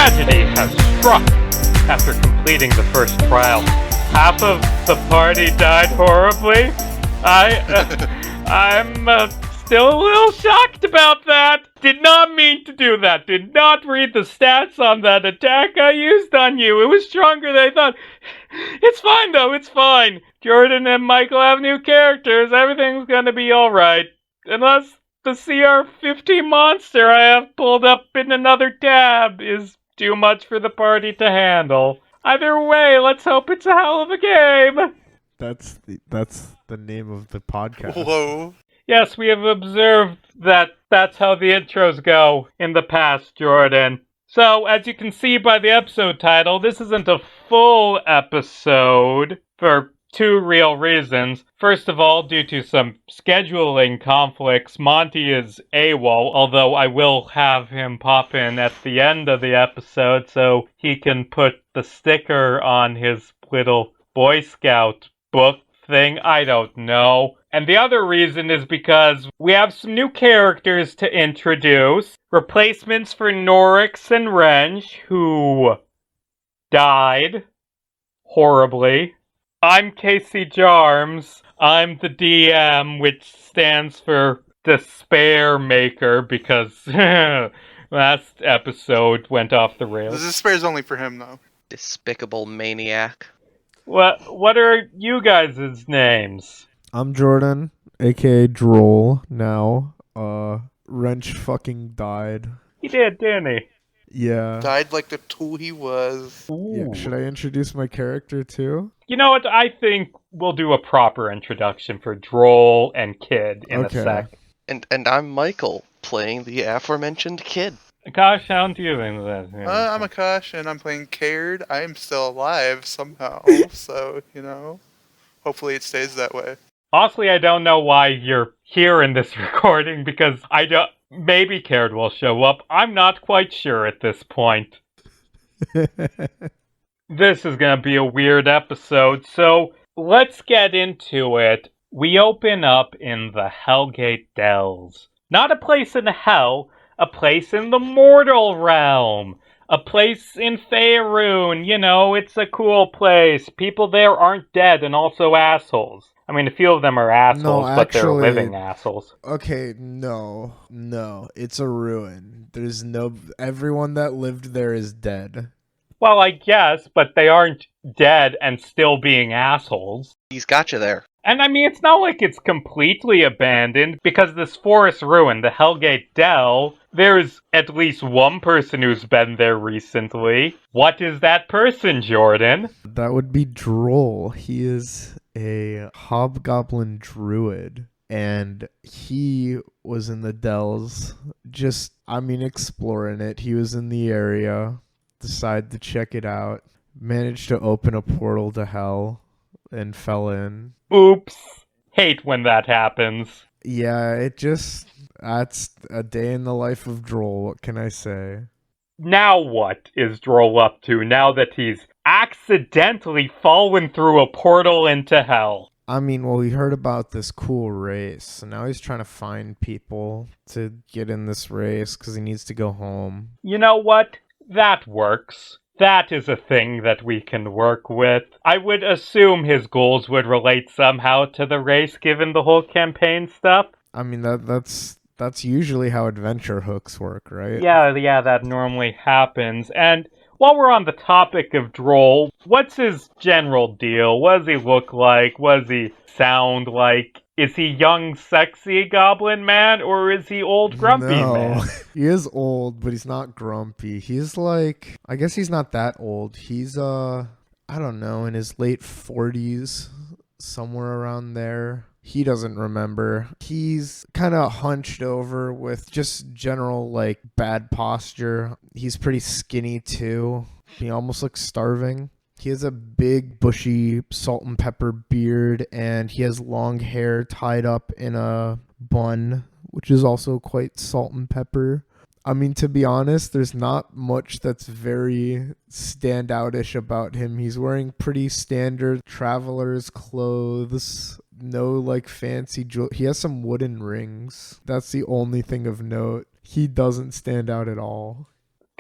Tragedy has struck after completing the first trial. Half of the party died horribly. I'm still a little shocked about that. Did not mean to do that. Did not read the stats on that attack I used on you. It was stronger than I thought. It's fine though, it's fine. Jordan and Michael have new characters. Everything's gonna be alright. Unless the CR-15 monster I have pulled up in another tab is too much for the party to handle. Either way, let's hope it's a hell of a game. That's the name of the podcast. Whoa. Yes, we have observed that that's how the intros go in the past, Jordan. So, as you can see by the episode title, this isn't a full episode for two real reasons. First of all, due to some scheduling conflicts, Monty is AWOL, although I will have him pop in at the end of the episode so he can put the sticker on his little Boy Scout book thing. I don't know. And the other reason is because we have some new characters to introduce. Replacements for Norix and Wrench, who died horribly. I'm Casey Jarmes. I'm the DM, which stands for Despair Maker, because last episode went off the rails. The despair is only for him, though. Despicable maniac. What are you guys' names? I'm Jordan, aka Drol. Now, Wrench fucking died. He did, didn't he? Yeah. Died like the tool he was. Yeah. Should I introduce my character too? You know what? I think we'll do a proper introduction for Drol and Kid in a sec. And I'm Michael, playing the aforementioned Kid. Akash, how do you think that? I'm Akash, and I'm playing Kairyd. I am still alive somehow, so, hopefully it stays that way. Honestly, I don't know why you're here in this recording, because maybe Kairyd will show up. I'm not quite sure at this point. This is gonna be a weird episode, so let's get into it. We open up in the Hellgate Dells. Not a place in hell, a place in the mortal realm. A place in Faerun, it's a cool place. People there aren't dead and also assholes. I mean, a few of them are assholes, but they're living assholes. Okay, no. It's a ruin. Everyone that lived there is dead. Well, I guess, but they aren't dead and still being assholes. He's got you there. And I mean, it's not like it's completely abandoned, because this forest ruin, the Hellgate Dell, there's at least one person who's been there recently. What is that person, Jordan? That would be Drol. He is a hobgoblin druid, and he was in the Dells, exploring it. He was in the area, decided to check it out, managed to open a portal to hell, and fell in. Oops. Hate when that happens. Yeah, that's a day in the life of Drol, what can I say? Now what is Drol up to, now that he's accidentally fallen through a portal into hell? We heard about this cool race, so now he's trying to find people to get in this race, because he needs to go home. You know what? That works. That is a thing that we can work with. I would assume his goals would relate somehow to the race, given the whole campaign stuff. That's usually how adventure hooks work, right? Yeah, that normally happens. And while we're on the topic of Drol, what's his general deal? What does he look like? What does he sound like? Is he young, sexy goblin man, or is he old, grumpy man? He is old, but he's not grumpy. He's I guess he's not that old. He's, I don't know, in his late 40s, somewhere around there. He doesn't remember. He's kind of hunched over with just general, bad posture. He's pretty skinny, too. He almost looks starving. He has a big, bushy salt and pepper beard, and he has long hair tied up in a bun, which is also quite salt and pepper. To be honest, there's not much that's very standout-ish about him. He's wearing pretty standard traveler's clothes. No, fancy jewelry. He has some wooden rings. That's the only thing of note. He doesn't stand out at all.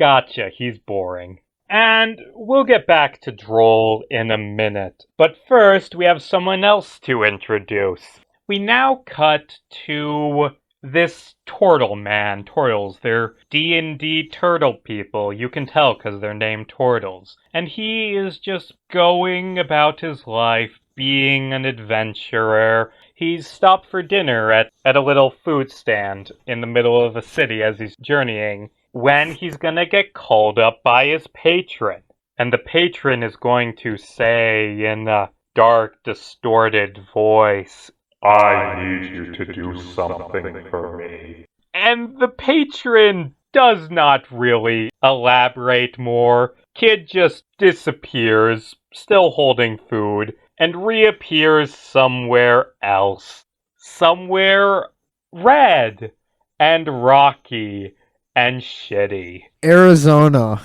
Gotcha, he's boring. And we'll get back to Drol in a minute. But first, we have someone else to introduce. We now cut to this turtle man. Turtles, they're D&D turtle people. You can tell because they're named turtles. And he is just going about his life, being an adventurer. He's stopped for dinner at a little food stand in the middle of a city as he's journeying, when he's gonna get called up by his patron. And the patron is going to say in a dark, distorted voice, I need you to do something for me. and the patron does not really elaborate more. Kid just disappears, still holding food, and reappears somewhere else. Somewhere red and rocky and shitty. Arizona.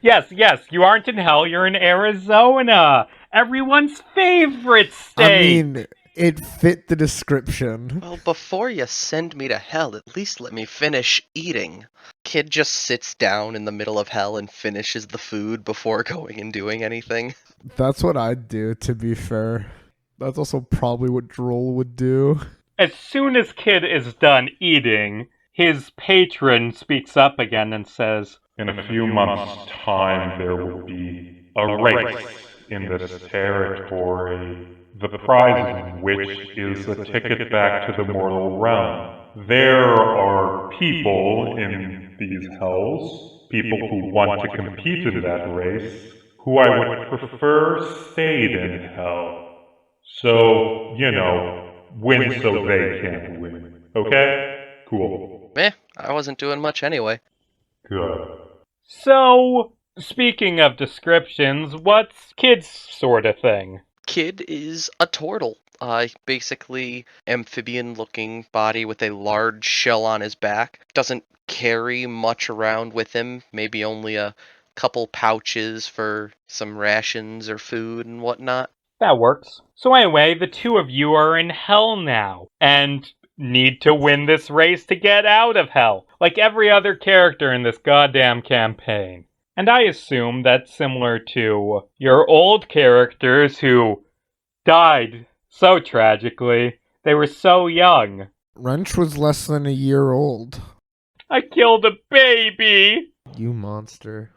Yes, you aren't in hell, you're in Arizona. Everyone's favorite state. I mean, it fit the description. Well, before you send me to hell, at least let me finish eating. Kid just sits down in the middle of hell and finishes the food before going and doing anything. That's what I'd do, to be fair. That's also probably what Drol would do. As soon as Kid is done eating, his patron speaks up again and says, In a few months' time, there will be a race in this territory, the prize of which is a ticket back to the mortal realm. There are people in these hells, people who want to compete in that race, who I would prefer stayed in hell. So, win so they can't win. Okay? Cool. I wasn't doing much anyway. Good. So, speaking of descriptions, what's Kid's sort of thing? Kid is a turtle. Basically amphibian-looking body with a large shell on his back. Doesn't carry much around with him. Maybe only a couple pouches for some rations or food and whatnot. That works. So anyway, the two of you are in hell now, and need to win this race to get out of hell, like every other character in this goddamn campaign. And I assume that's similar to your old characters who died so tragically. They were so young. Wrench was less than a year old. I killed a baby! You monster.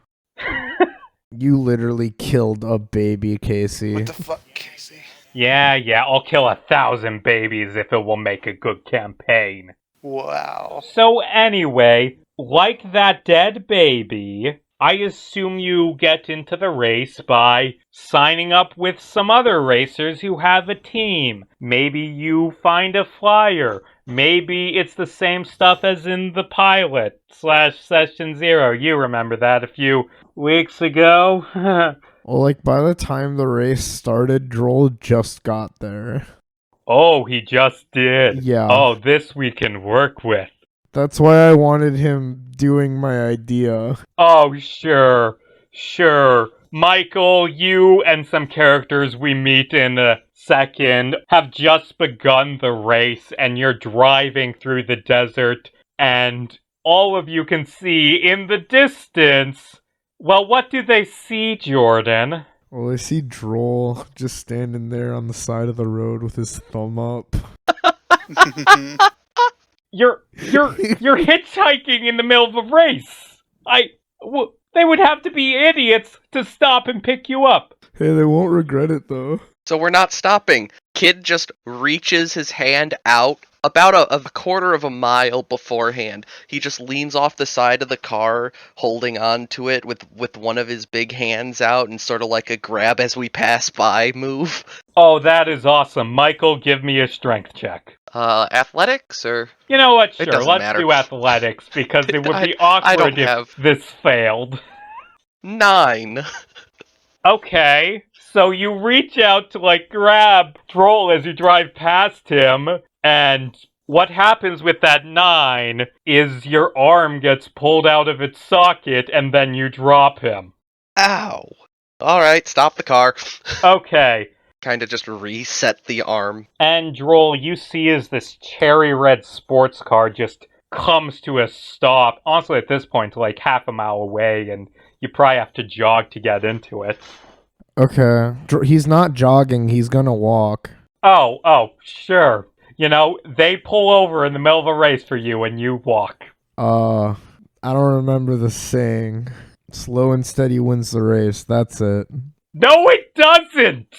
You literally killed a baby, Casey. What the fuck, Casey? Yeah, I'll kill 1,000 babies if it will make a good campaign. Wow. So anyway, like that dead baby, I assume you get into the race by signing up with some other racers who have a team. Maybe you find a flyer. Maybe it's the same stuff as in the pilot / Session 0. You remember that a few weeks ago? Well, like, by the time the race started, Drol just got there. Oh, he just did. Yeah. Oh, this we can work with. That's why I wanted him doing my idea. Oh, sure. Michael, you and some characters we meet in a second have just begun the race, and you're driving through the desert, and all of you can see in the distance. Well, what do they see, Jordan? Well, I see Drol just standing there on the side of the road with his thumb up. You're hitchhiking in the middle of a race. They would have to be idiots to stop and pick you up. Hey, they won't regret it, though. So we're not stopping. Kid just reaches his hand out about a quarter of a mile beforehand. He just leans off the side of the car, holding on to it with one of his big hands out and sort of like a grab as we pass by move. Oh, that is awesome. Michael, give me a strength check. Athletics or? You know what? It Sure, doesn't let's matter. do athletics because it would be I awkward don't if have- this failed. 9. Okay, so you reach out to grab Drol as you drive past him, and what happens with that 9 is your arm gets pulled out of its socket and then you drop him. Ow. Alright, stop the car. Okay. Kind of just reset the arm. And Drol, you see as this cherry red sports car just comes to a stop. Honestly, at this point, like half a mile away, and you probably have to jog to get into it. Okay. He's not jogging, he's gonna walk. Oh, sure. You know, they pull over in the middle of a race for you and you walk. I don't remember the saying. Slow and steady wins the race. That's it. No, it doesn't!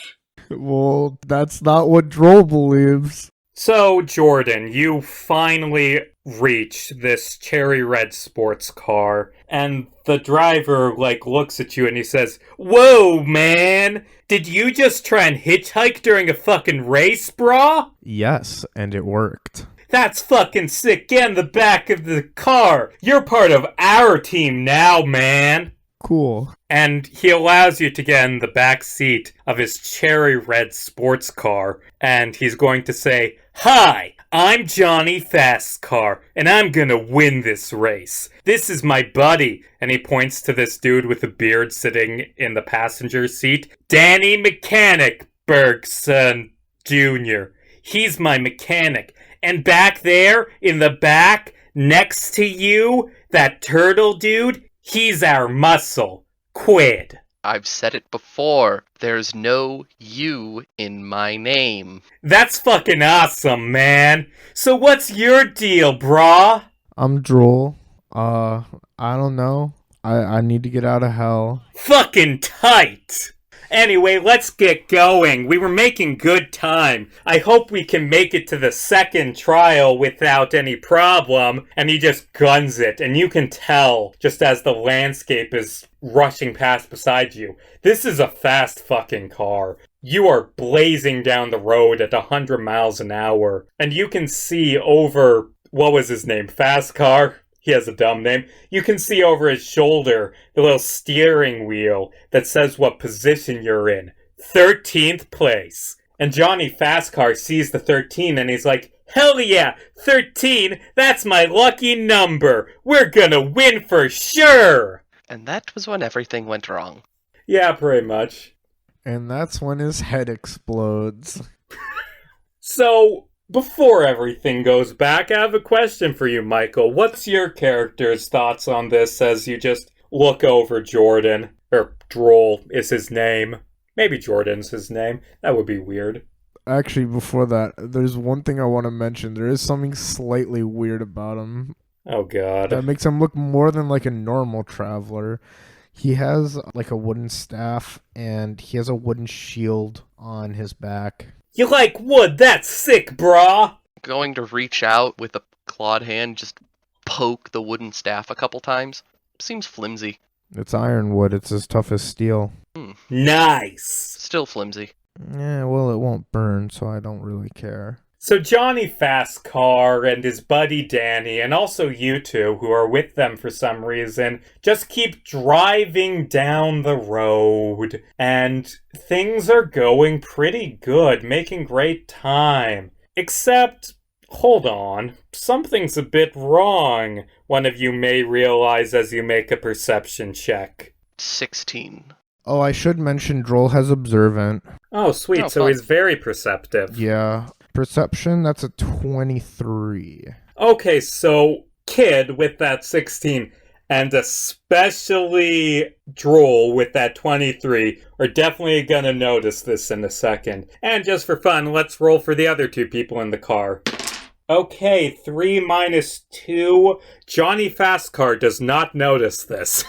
Well, that's not what Drol believes. So, Jordan, you finally reach this cherry red sports car, and the driver, looks at you and he says, "Whoa, man! Did you just try and hitchhike during a fucking race, brah?" Yes, and it worked. "That's fucking sick. Get in the back of the car. You're part of our team now, man." Cool. And he allows you to get in the back seat of his cherry red sports car, and he's going to say, "Hi, I'm Johnny Fastcar, and I'm gonna win this race. This is my buddy," and he points to this dude with a beard sitting in the passenger seat, "Danny Mechanic Bergson Jr. He's my mechanic. And back there, in the back, next to you, that turtle dude, he's our muscle, Quid." I've said it before. There's no you in my name. "That's fucking awesome, man. So what's your deal, brah?" I'm Drol. I don't know. I need to get out of hell. "Fucking tight. Anyway, let's get going. We were making good time. I hope we can make it to the second trial without any problem." And he just guns it, and you can tell, just as the landscape is rushing past beside you, this is a fast fucking car. You are blazing down the road at 100 miles an hour, and you can see over, what was his name, Fast Car? He has a dumb name. You can see over his shoulder the little steering wheel that says what position you're in. 13th place. And Johnny Fastcar sees the 13 and he's like, "Hell yeah, 13, that's my lucky number. We're gonna win for sure." And that was when everything went wrong. Yeah, pretty much. And that's when his head explodes. So, before everything goes back, I have a question for you, Michael. What's your character's thoughts on this as you just look over Jordan? Or Drol is his name. Maybe Jordan's his name. That would be weird. Actually, before that, there's one thing I want to mention. There is something slightly weird about him. Oh, God. That makes him look more than like a normal traveler. He has like a wooden staff, and he has a wooden shield on his back. "You like wood? That's sick, brah!" Going to reach out with a clawed hand, just poke the wooden staff a couple times. Seems flimsy. It's ironwood. It's as tough as steel. Nice! Still flimsy. Yeah, well, it won't burn, so I don't really care. So Johnny Fastcar and his buddy Danny, and also you two, who are with them for some reason, just keep driving down the road. And things are going pretty good, making great time. Except, hold on, something's a bit wrong. One of you may realize as you make a perception check. 16. Oh, I should mention Drol has Observant. Oh, sweet, Oh, so fun. he's very perceptive. Yeah. Perception, that's a 23. Okay, so Kid with that 16, and especially Drol with that 23, are definitely gonna notice this in a second. And just for fun, let's roll for the other two people in the car. Okay, 3 minus 2. Johnny Fastcar does not notice this.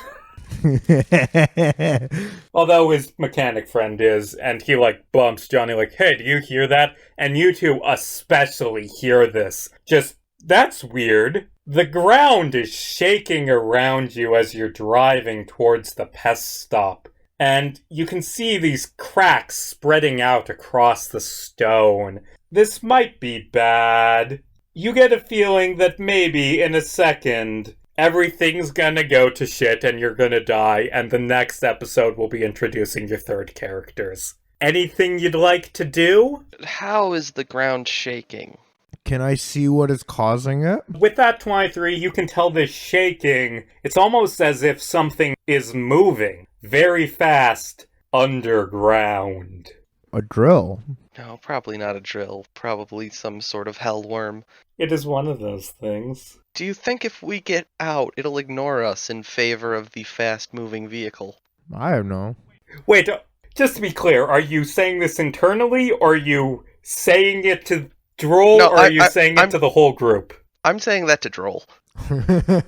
Although his mechanic friend is, and he bumps Johnny "Hey, do you hear that?" And you two especially hear this. Just, that's weird. The ground is shaking around you as you're driving towards the pest stop. And you can see these cracks spreading out across the stone. This might be bad. You get a feeling that maybe in a second everything's gonna go to shit and you're gonna die, and the next episode will be introducing your third characters. Anything you'd like to do? How is the ground shaking? Can I see what is causing it? With that 23, you can tell this shaking. It's almost as if something is moving very fast underground. A drill? No, probably not a drill. Probably some sort of hellworm. It is one of those things. Do you think if we get out, it'll ignore us in favor of the fast-moving vehicle? I don't know. Wait, just to be clear, are you saying this internally, or are you saying it to Drol, No, or are you saying it to the whole group? I'm saying that to Drol.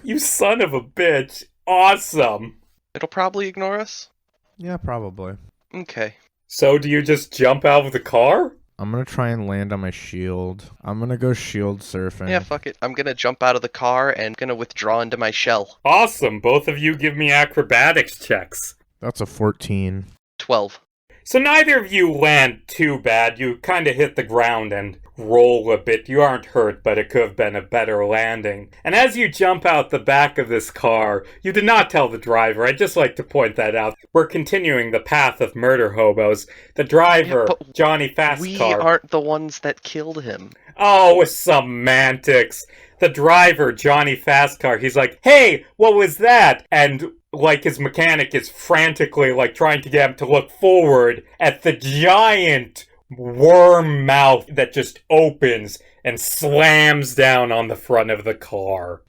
You son of a bitch. Awesome. It'll probably ignore us? Yeah, probably. Okay. So do you just jump out of the car? I'm gonna try and land on my shield. I'm gonna go shield surfing. Yeah, fuck it. I'm gonna jump out of the car and gonna withdraw into my shell. Awesome. Both of you give me acrobatics checks. That's a 14. 12. So neither of you land too bad. You kind of hit the ground and roll a bit. You aren't hurt, but it could have been a better landing. And as you jump out the back of this car, you did not tell the driver. I'd just like to point that out. We're continuing the path of murder hobos. The driver, Yeah, but Johnny Fastcar. We aren't the ones that killed him. Oh, semantics. The driver, Johnny Fastcar, he's like, hey, what was that? And like his mechanic is frantically like trying to get him to look forward at the giant worm mouth that just opens and slams down on the front of the car.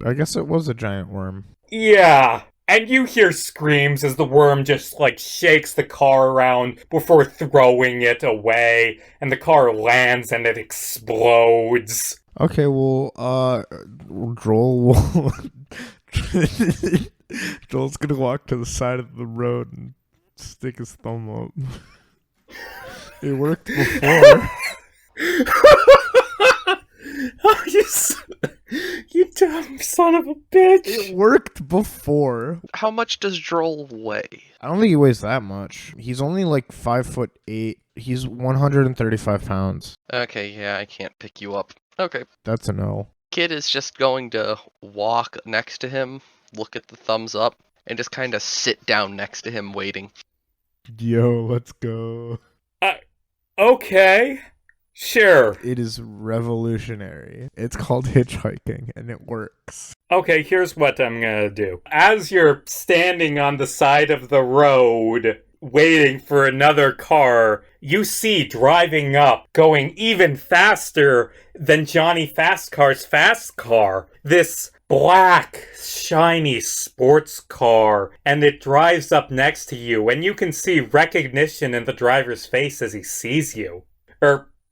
I guess it was a giant worm. Yeah. And you hear screams as the worm just like shakes the car around before throwing it away, and the car lands and it explodes. Okay, well, Drol will... Drol's gonna walk to the side of the road and stick his thumb up. It worked before. Oh, you dumb son of a bitch. It worked before. How much does Drol weigh? I don't think he weighs that much. He's only like 5'8". He's 135 pounds. Okay, yeah, I can't pick you up. Okay. That's a no. Kid is just going to walk next to him, look at the thumbs up, and just kind of sit down next to him waiting. Yo, let's go. Okay. Sure. It is revolutionary. It's called hitchhiking, and it works. Okay, here's what I'm gonna do. As you're standing on the side of the road, waiting for another car, you see driving up, going even faster than Johnny Fastcar's fast car, this black, shiny sports car, and it drives up next to you, and you can see recognition in the driver's face as he sees you.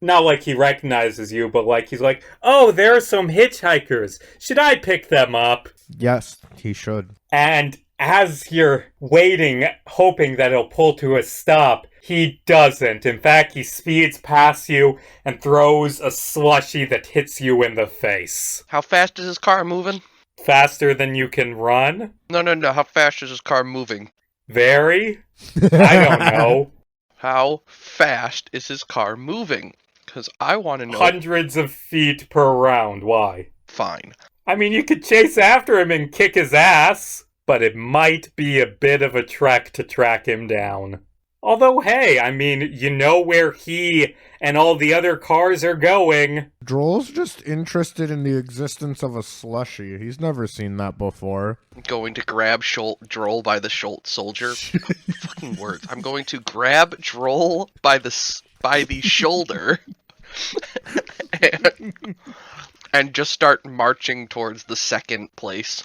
Not like he recognizes you, but like he's like, oh, there are some hitchhikers. Should I pick them up? Yes, he should. And as you're waiting, hoping that he'll pull to a stop, he doesn't. In fact, he speeds past you and throws a slushie that hits you in the face. How fast is his car moving? Faster than you can run? No. How fast is his car moving? Very? I don't know. How fast is his car moving? Because I want to know. Hundreds of feet per round. Why? Fine. I mean, you could chase after him and kick his ass, but it might be a bit of a trek to track him down. Although, hey, I mean, you know where he and all the other cars are going. Drol's just interested in the existence of a slushie. He's never seen that before. I'm going to grab Drol by the soldier. Fucking words. I'm going to grab Drol by the shoulder and just start marching towards the second place.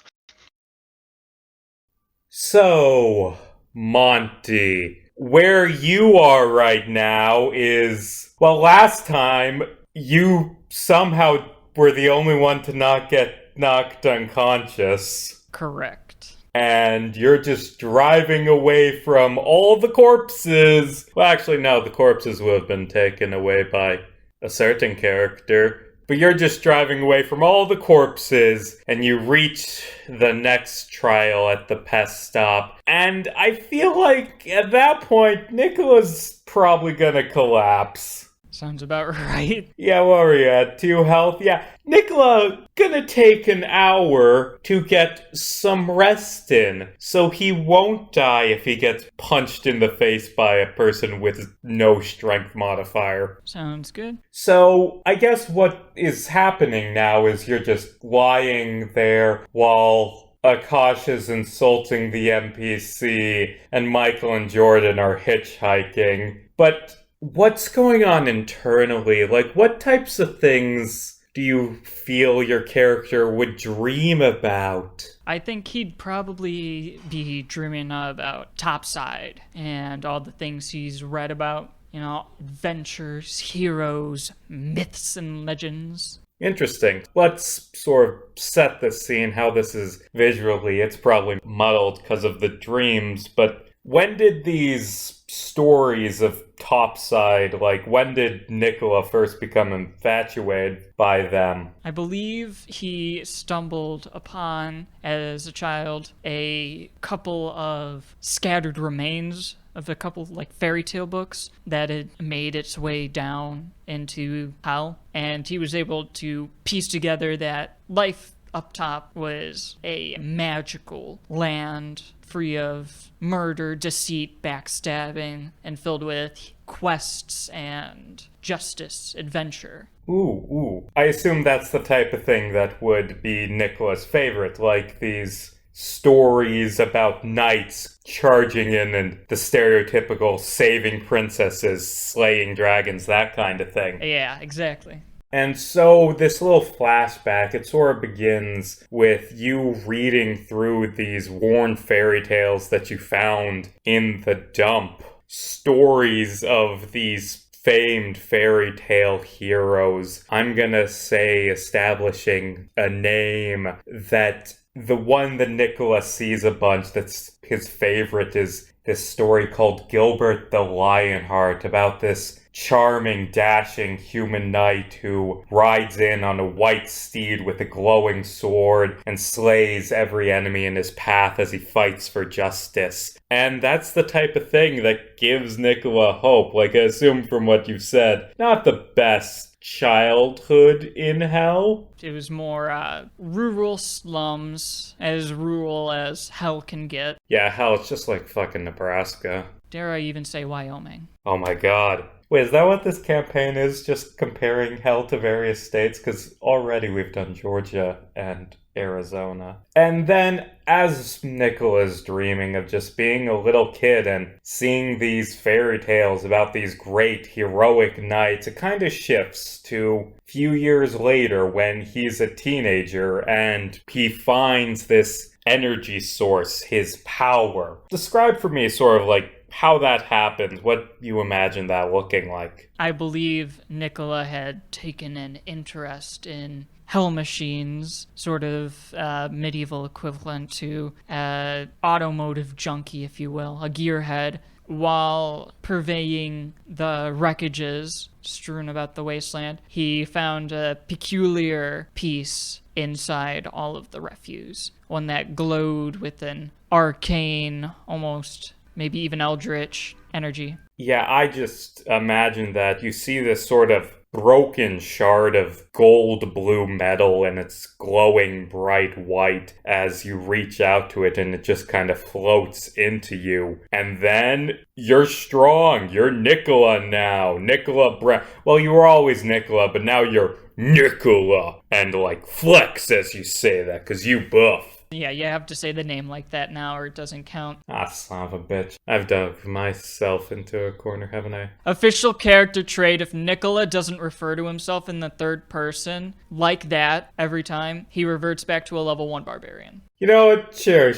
So, Monty, where you are right now is, well, last time you somehow were the only one to not get knocked unconscious. Correct. And you're just driving away from all the corpses. Well, actually, no, the corpses will have been taken away by a certain character. But you're just driving away from all the corpses, and you reach the next trial at the pest stop. And I feel like at that point, Nikola's probably gonna collapse. Sounds about right. Yeah, what were you at? 2 health? Yeah, Nikola gonna take an hour to get some rest in, so he won't die if he gets punched in the face by a person with no strength modifier. Sounds good. So, I guess what is happening now is you're just lying there while Akash is insulting the NPC and Michael and Jordan are hitchhiking. But what's going on internally? Like, what types of things do you feel your character would dream about? I think he'd probably be dreaming about Topside and all the things he's read about. You know, adventures, heroes, myths, and legends. Interesting. Let's sort of set the scene, how this is visually. It's probably muddled because of the dreams, but when did these stories of Topside, like, when did Nikola first become infatuated by them? I believe he stumbled upon, as a child, a couple of scattered remains of a couple, like, fairy tale books that had made its way down into hell, and he was able to piece together that life up top was a magical land free of murder, deceit, backstabbing, and filled with quests and justice, adventure. Ooh. I assume that's the type of thing that would be Nikola's favorite, like these stories about knights charging in and the stereotypical saving princesses, slaying dragons, that kind of thing. Yeah, exactly. And so this little flashback, it sort of begins with you reading through these worn fairy tales that you found in the dump. Stories of these famed fairy tale heroes. I'm gonna say establishing a name that the one that Nikola sees a bunch that's his favorite is this story called Gilbert the Lionheart, about this charming, dashing human knight who rides in on a white steed with a glowing sword and slays every enemy in his path as he fights for justice. And that's the type of thing that gives Nikola hope. Like, I assume from what you've said, not the best childhood in hell. It was more rural slums, as rural as hell can get. Yeah, hell, it's just like fucking Nebraska. Dare I even say Wyoming? Oh my god. Wait, is that what this campaign is? Just comparing hell to various states? Because already we've done Georgia and Arizona. And then, as Nikola's dreaming of just being a little kid and seeing these fairy tales about these great heroic knights, it kind of shifts to a few years later when he's a teenager and he finds this energy source, his power. Describe for me sort of like how that happened, what you imagine that looking like. I believe Nikola had taken an interest in hell machines, sort of medieval equivalent to an automotive junkie, if you will, a gearhead, while purveying the wreckages strewn about the wasteland. He found a peculiar piece inside all of the refuse, one that glowed with an arcane, almost maybe even eldritch energy. Yeah, I just imagine that you see this sort of broken shard of gold blue metal and it's glowing bright white as you reach out to it and it just kind of floats into you. And then you're strong. You're Nikola now. Nikola Brandt. Well, you were always Nikola, but now you're Nikola. And like flex as you say that because you buff. Yeah, you have to say the name like that now or it doesn't count. Ah, son of a bitch. I've dug myself into a corner, haven't I? Official character trait: if Nikola doesn't refer to himself in the third person like that every time, he reverts back to a level 1 barbarian. You know what? Sure.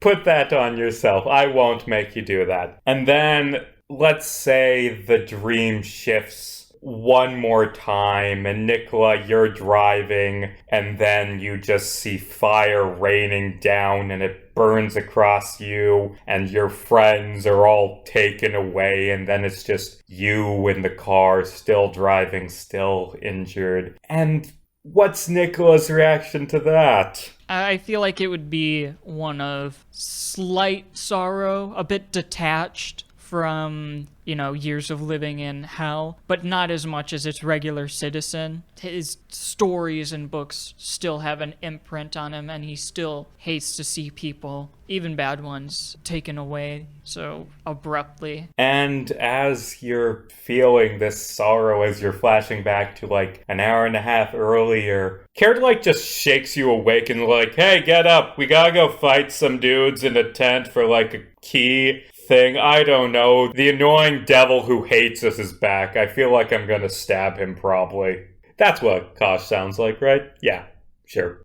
Put that on yourself. I won't make you do that. And then, let's say the dream shifts one more time, and Nikola, you're driving, and then you just see fire raining down, and it burns across you, and your friends are all taken away, and then it's just you in the car, still driving, still injured. And what's Nikola's reaction to that? I feel like it would be one of slight sorrow, a bit detached from, years of living in hell, but not as much as its regular citizen. His stories and books still have an imprint on him, and he still hates to see people, even bad ones, taken away so abruptly. And as you're feeling this sorrow, as you're flashing back to like an hour and a half earlier, Kairyd just shakes you awake and like, hey, get up, we gotta go fight some dudes in a tent for like a key. thing. I don't know. The annoying devil who hates us is back. I feel like I'm gonna stab him, probably. That's what Akash sounds like, right? Yeah, sure.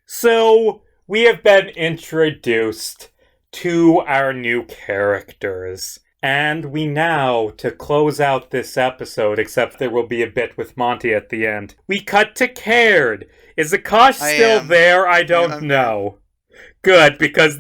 So, we have been introduced to our new characters. And we now, to close out this episode, except there will be a bit with Monty at the end, we cut to Kairyd. Is Akash still there? I don't know. Good, because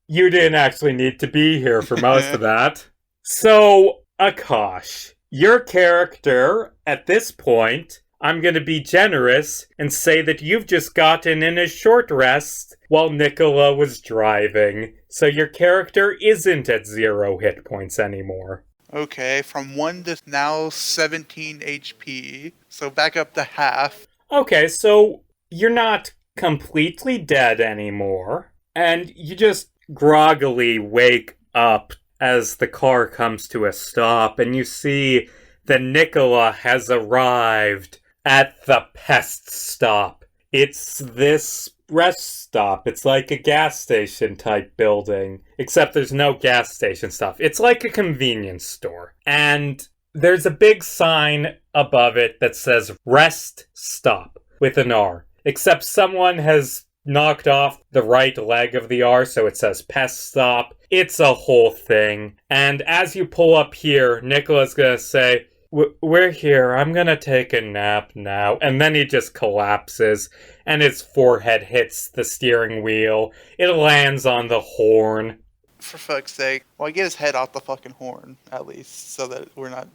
you didn't actually need to be here for most of that. So, Akash, your character, at this point, I'm gonna be generous and say that you've just gotten in a short rest while Nikola was driving. So your character isn't at 0 hit points anymore. Okay, from 1 to now 17 HP, so back up to half. Okay, so you're not completely dead anymore, and you just groggily wake up as the car comes to a stop, and you see that Nikola has arrived at the pest stop. It's this rest stop. It's like a gas station type building, except there's no gas station stuff. It's like a convenience store. And there's a big sign above it that says rest stop with an R. Except someone has knocked off the right leg of the R, so it says pest stop. It's a whole thing. And as you pull up here, Nikola's gonna say, "We're here. I'm gonna take a nap now." And then he just collapses, and his forehead hits the steering wheel. It lands on the horn. For fuck's sake. Well, I get his head off the fucking horn, at least, so that we're not,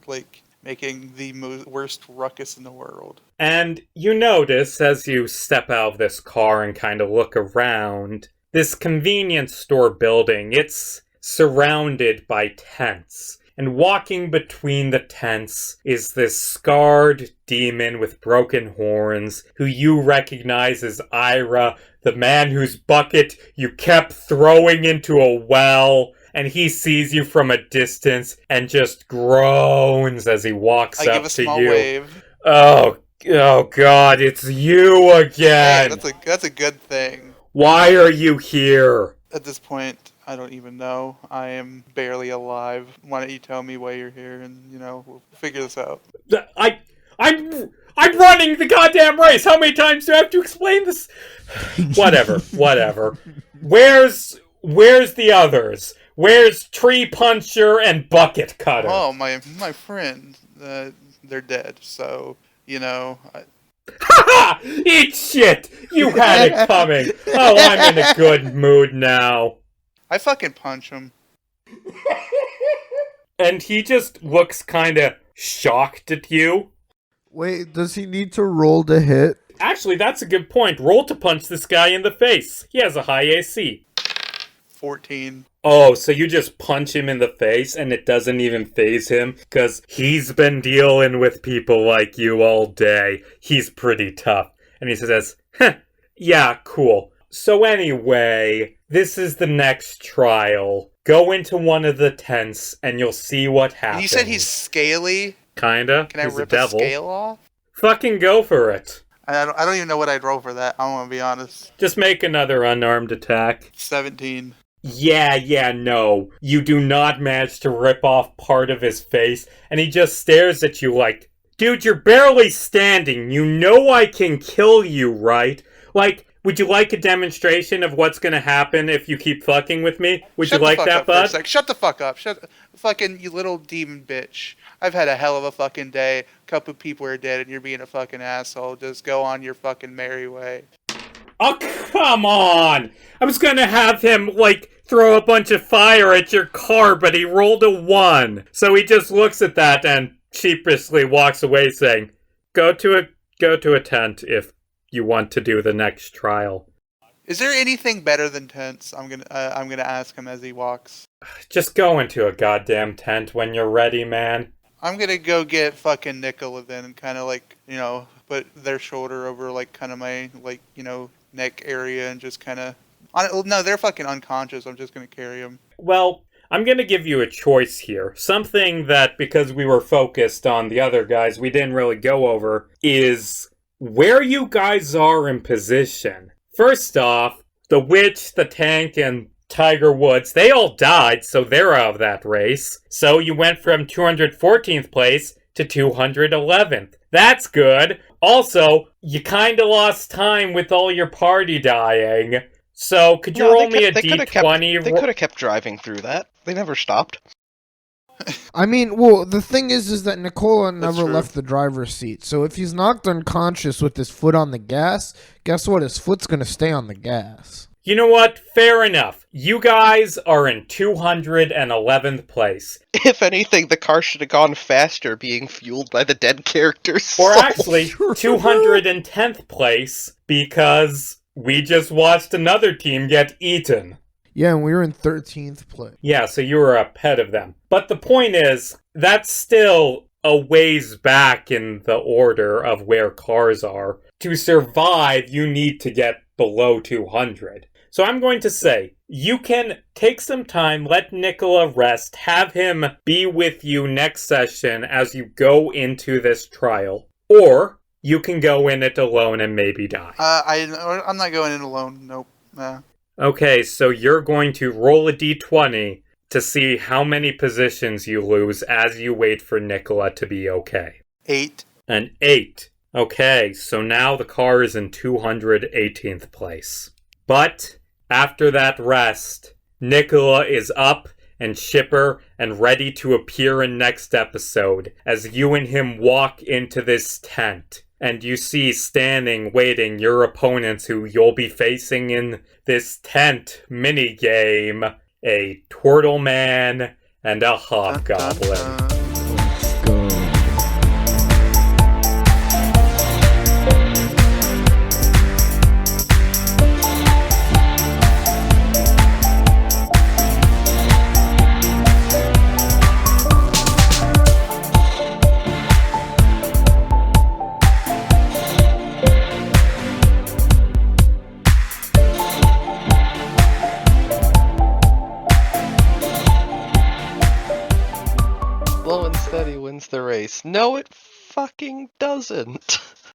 making the worst ruckus in the world. And you notice, as you step out of this car and kind of look around, this convenience store building, it's surrounded by tents. And walking between the tents is this scarred demon with broken horns, who you recognize as Ira, the man whose bucket you kept throwing into a well. And he sees you from a distance and just groans as he walks I up give a to small you. wave. Oh God, it's you again! Hey, that's a good thing. Why are you here? At this point, I don't even know. I am barely alive. Why don't you tell me why you're here, and we'll figure this out. I'm running the goddamn race. How many times do I have to explain this? Whatever. Where's the others? Where's Tree Puncher and Bucket Cutter? Oh, my friend. They're dead. So Ha! Eat shit! You had it coming. Oh, I'm in a good mood now. I fucking punch him. And he just looks kind of shocked at you. Wait, does he need to roll to hit? Actually, that's a good point. Roll to punch this guy in the face. He has a high AC. 14. Oh, so you just punch him in the face and it doesn't even faze him? Because he's been dealing with people like you all day. He's pretty tough. And he says, yeah, cool. So anyway, this is the next trial. Go into one of the tents and you'll see what happens. And you said he's scaly? Kinda. Can I He's rip a devil. scale off? Fucking go for it. I don't even know what I'd roll for that. I want to be honest. Just make another unarmed attack. 17. Yeah, no. You do not manage to rip off part of his face, and he just stares at you like, dude, you're barely standing. You know I can kill you, right? Like, would you like a demonstration of what's gonna happen if you keep fucking with me? Would you like that, bud? Shut the fuck up. Fucking, you little demon bitch. I've had a hell of a fucking day. A couple people are dead and you're being a fucking asshole. Just go on your fucking merry way. Oh, come on! I was gonna have him, throw a bunch of fire at your car, but he rolled a 1. So he just looks at that and sheepishly walks away saying, go to a tent if you want to do the next trial. Is there anything better than tents? I'm gonna ask him as he walks. Just go into a goddamn tent when you're ready, man. I'm gonna go get fucking Nikola then and kind of put their shoulder over kind of my neck area and just kind of. No, they're fucking unconscious. I'm just gonna carry them. Well, I'm gonna give you a choice here. Something that, because we were focused on the other guys, we didn't really go over is where you guys are in position. First off, the witch, the tank, and Tiger Woods. They all died, so they're out of that race. So you went from 214th place to 211th. That's good. Also, you kinda lost time with all your party dying. So, could you roll me a d20? They could have kept driving through that. They never stopped. I mean, well, the thing is that Nikola never true. left the driver's seat. So if he's knocked unconscious with his foot on the gas, guess what? His foot's gonna stay on the gas. You know what? Fair enough. You guys are in 211th place. If anything, the car should have gone faster, being fueled by the dead characters. Or actually, 210th place, because we just watched another team get eaten. Yeah, and we were in 13th place. Yeah, so you were ahead of them. But the point is, that's still a ways back in the order of where cars are. To survive, you need to get below 200. So I'm going to say, you can take some time, let Nikola rest, have him be with you next session as you go into this trial. Or you can go in it alone and maybe die. I'm not going in alone. Nope. Nah. Okay, so you're going to roll a d20 to see how many positions you lose as you wait for Nikola to be okay. 8. An 8. Okay, so now the car is in 218th place. But after that rest, Nikola is up and chipper and ready to appear in next episode as you and him walk into this tent. And you see standing, waiting, your opponents who you'll be facing in this tent minigame. A turtle man and a hobgoblin. Go. Slow and steady wins the race. No, it fucking doesn't.